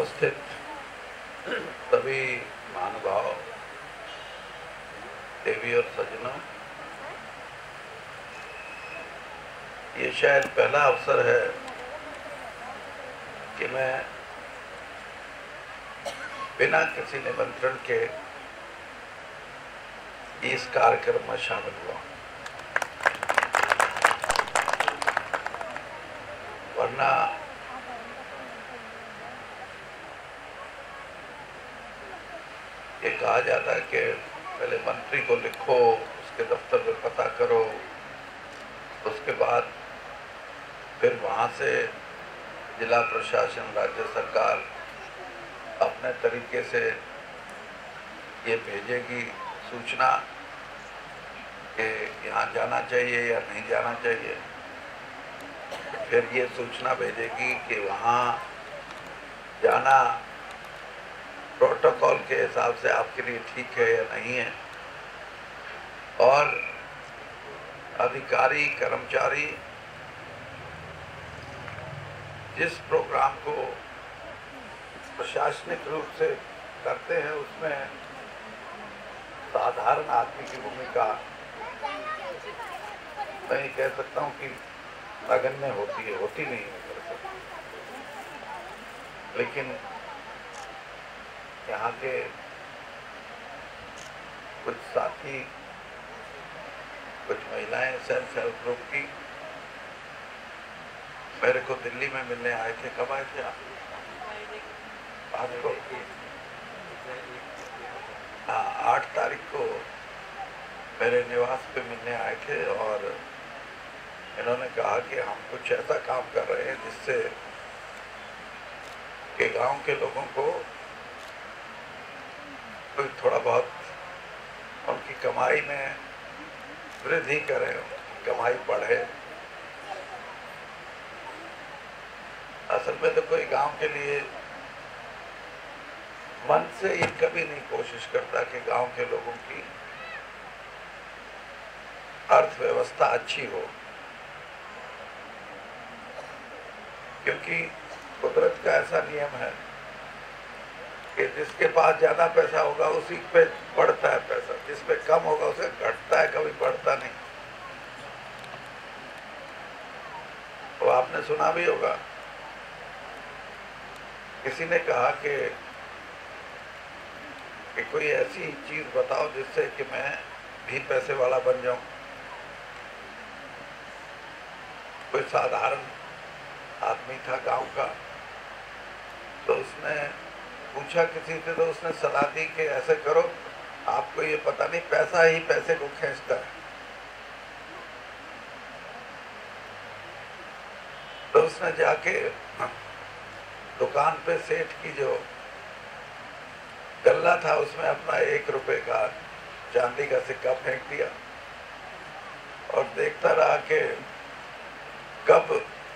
उपस्थित सभी महानुभाव, देवी और सज्जनों, ये शायद पहला अवसर है कि मैं बिना किसी निमंत्रण के इस कार्यक्रम में शामिल हुआ। वरना ये कहा जाता है कि पहले मंत्री को लिखो, उसके दफ्तर में पता करो, उसके बाद फिर वहाँ से जिला प्रशासन, राज्य सरकार अपने तरीके से ये भेजेगी सूचना कि यहाँ जाना चाहिए या नहीं जाना चाहिए। फिर ये सूचना भेजेगी कि वहाँ जाना प्रोटोकॉल के हिसाब से आपके लिए ठीक है या नहीं है। और अधिकारी, कर्मचारी जिस प्रोग्राम को प्रशासनिक रूप से करते हैं उसमें साधारण आदमी की भूमिका मैं ये कह सकता हूँ कि नगण्य होती है, होती नहीं है। लेकिन यहाँ के कुछ साथी, कुछ महिलाएं सेल्फ हेल्प ग्रुप की मेरे को दिल्ली में मिलने आए थे। कब आए थे आप? आज को 8 तारीख को मेरे निवास पे मिलने आए थे और इन्होंने कहा कि हम कुछ ऐसा काम कर रहे हैं जिससे कि गांव के लोगों को कोई थोड़ा बहुत उनकी कमाई में वृद्धि करें, उनकी कमाई बढ़े। असल में तो कोई गांव के लिए मन से ये कभी नहीं कोशिश करता कि गांव के लोगों की अर्थव्यवस्था अच्छी हो, क्योंकि कुदरत का ऐसा नियम है कि जिसके पास ज्यादा पैसा होगा उसी पे बढ़ता है पैसा, जिस पे कम होगा उसे घटता है, कभी बढ़ता नहीं। तो आपने सुना भी होगा, किसी ने कहा कि कोई ऐसी चीज बताओ जिससे कि मैं भी पैसे वाला बन जाऊं। कोई साधारण आदमी था गांव का, तो उसने पूछा किसी से, तो उसने सलाह दी कि ऐसे करो, आपको ये पता नहीं पैसा ही पैसे को खींचता है। तो उसने जाके दुकान पे सेठ की जो गल्ला था उसमें अपना 1 रुपए का चांदी का सिक्का फेंक दिया और देखता रहा कि कब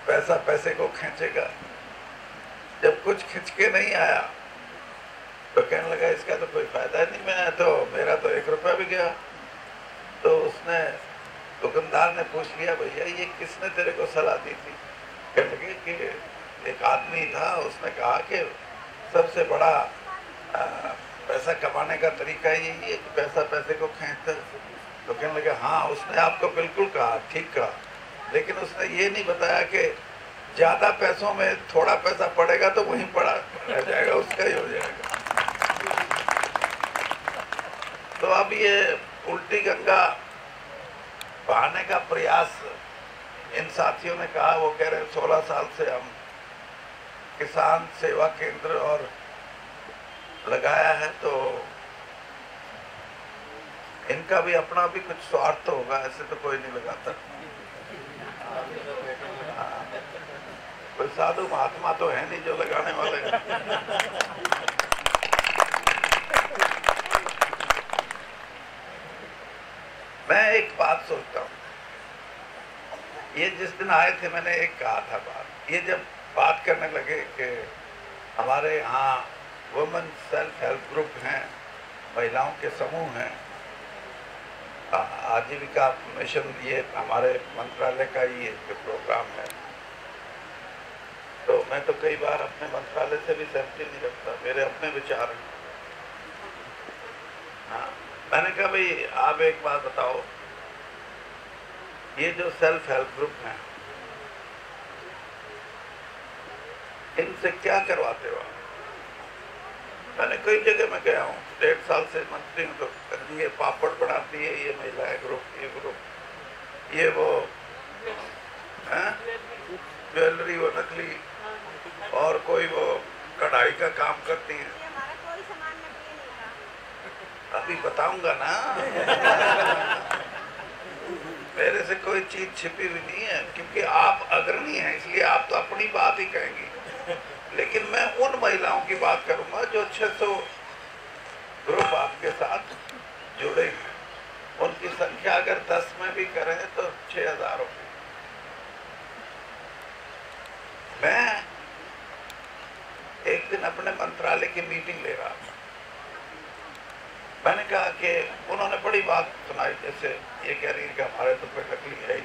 पैसा पैसे को खींचेगा। जब कुछ खींच के नहीं आया तो कहने लगा इसका तो कोई फायदा नहीं, मैं तो मेरा तो 1 रुपया भी गया। तो उसने दुकानदार ने पूछ लिया, भैया ये किसने तेरे को सलाह दी थी? कहने लगे कि एक आदमी था, उसने कहा कि सबसे बड़ा पैसा कमाने का तरीका यही है कि पैसा पैसे को खींचता। तो कहने लगे हाँ, उसने आपको बिल्कुल कहा, ठीक कहा, लेकिन उसने ये नहीं बताया कि ज्यादा पैसों में थोड़ा पैसा पड़ेगा तो वहीं पड़ा रह जाएगा, उसका ही हो जाएगा। तो अब ये उल्टी गंगा बहाने का प्रयास इन साथियों ने कहा। वो कह रहे हैं 16 साल से हम किसान सेवा केंद्र और लगाया है, तो इनका भी अपना भी कुछ स्वार्थ होगा, ऐसे तो कोई नहीं लगाता। कोई साधु महात्मा तो है नहीं जो लगाने वाले हैं। मैं एक बात सोचता हूँ, ये जिस दिन आए थे मैंने एक कहा था बात, ये जब बात करने लगे कि हमारे यहाँ वुमेन सेल्फ हेल्प ग्रुप हैं, महिलाओं के समूह हैं, आजीविका मिशन ये हमारे मंत्रालय का ही एक प्रोग्राम है, तो मैं तो कई बार अपने मंत्रालय से भी सहमति नहीं रखता, मेरे अपने विचार हैं। हाँ, मैंने कहा भाई आप एक बात बताओ, ये जो सेल्फ हेल्प ग्रुप हैं इनसे क्या करवाते हो? मैंने कई जगह में गया हूँ, 1.5 साल से मंत्री हूँ, तो ये पापड़ बनाती है, ये महिलाएं ग्रुप, ये ग्रुप, ये वो ज्वेलरी वो नकली, और कोई वो कढ़ाई का काम करती हैं। अभी बताऊंगा ना। मेरे से कोई चीज छिपी हुई नहीं है, क्योंकि आप अग्रणी हैं, इसलिए आप तो अपनी बात ही कहेंगी, लेकिन मैं उन महिलाओं की बात करूंगा जो 600 ग्रुप आपके साथ जुड़े हैं। उनकी संख्या अगर 10 में भी करें तो 6000 होगी। मैं एक दिन अपने मंत्रालय की मीटिंग ले रहा था, मैंने कहा कि उन्होंने बड़ी बात सुनाई, जैसे ये कह रही है कि हमारे तो कोई तकलीफ है ही।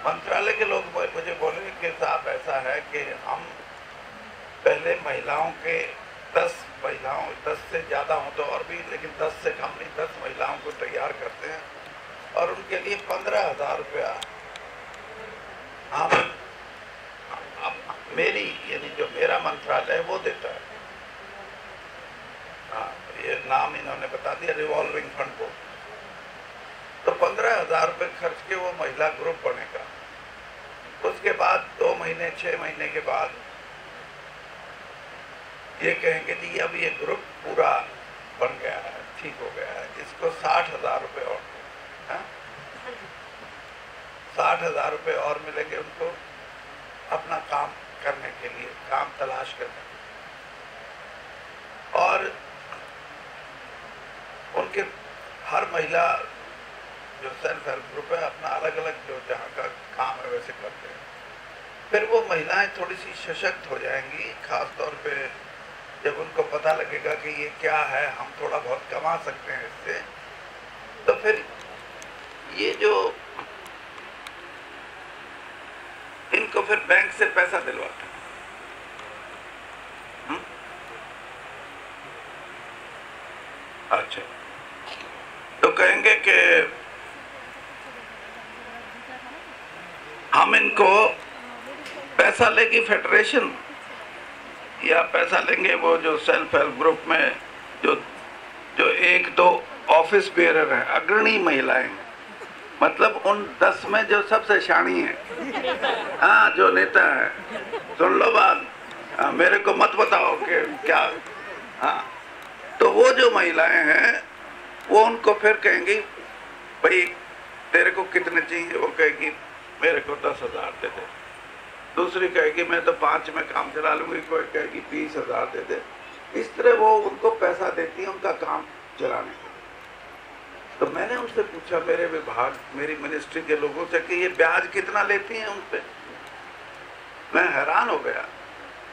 मंत्रालय के लोग मुझे बोले कि साहब ऐसा है कि हम पहले महिलाओं के 10 से ज़्यादा हो तो और भी, लेकिन 10 से कम नहीं, 10 महिलाओं को तैयार करते हैं और उनके लिए 15,000 रुपया हम मेरी यानी जो मेरा मंत्रालय है वो देता है। हाँ, ये नाम इन्होंने बता दिया, रिवॉल्विंग फंड को। तो 15,000 रुपये खर्च के वो महिला ग्रुप बनेगा। उसके बाद 2 महीने 6 महीने के बाद ये कहेंगे जी अब ये ग्रुप पूरा बन गया है, ठीक हो गया है, इसको 60,000 रुपये और 60,000 रुपये और मिलेंगे उनको अपना काम करने के लिए, काम तलाश करने के लिए। और उनके हर महिला जो सेल्फ हेल्प ग्रुप है अपना अलग अलग जो जहाँ का काम है वैसे करते हैं। फिर वो महिलाएं थोड़ी सी सशक्त हो जाएंगी, खास तौर पे जब उनको पता लगेगा कि ये क्या है, हम थोड़ा बहुत कमा सकते हैं इससे, तो फिर ये जो इनको फिर बैंक से पैसा दिलवाते हैं। अच्छा, तो कहेंगे कि हम इनको पैसा लेगी फेडरेशन या पैसा लेंगे वो जो सेल्फ हेल्प ग्रुप में जो 1-2 ऑफिस बेरर हैं, अग्रणी महिलाएं, मतलब उन 10 में जो सबसे शानी है, हाँ, जो नेता है। सुन लो बात, मेरे को मत बताओ कि क्या। हाँ, तो वो जो महिलाएं हैं वो उनको फिर कहेंगी भाई तेरे को कितने चाहिए, वो कहेगी मेरे को 10,000 दे दे। दूसरी कहेगी मैं तो 5 में काम चला लूंगी, कोई कहेगी 20,000 दे दे। इस तरह वो उनको पैसा देती है उनका काम चलाने के लिए। तो मैंने उनसे पूछा, मेरे विभाग, मेरी मिनिस्ट्री के लोगों से, कि ये ब्याज कितना लेती हैं उन पे। मैं हैरान हो गया।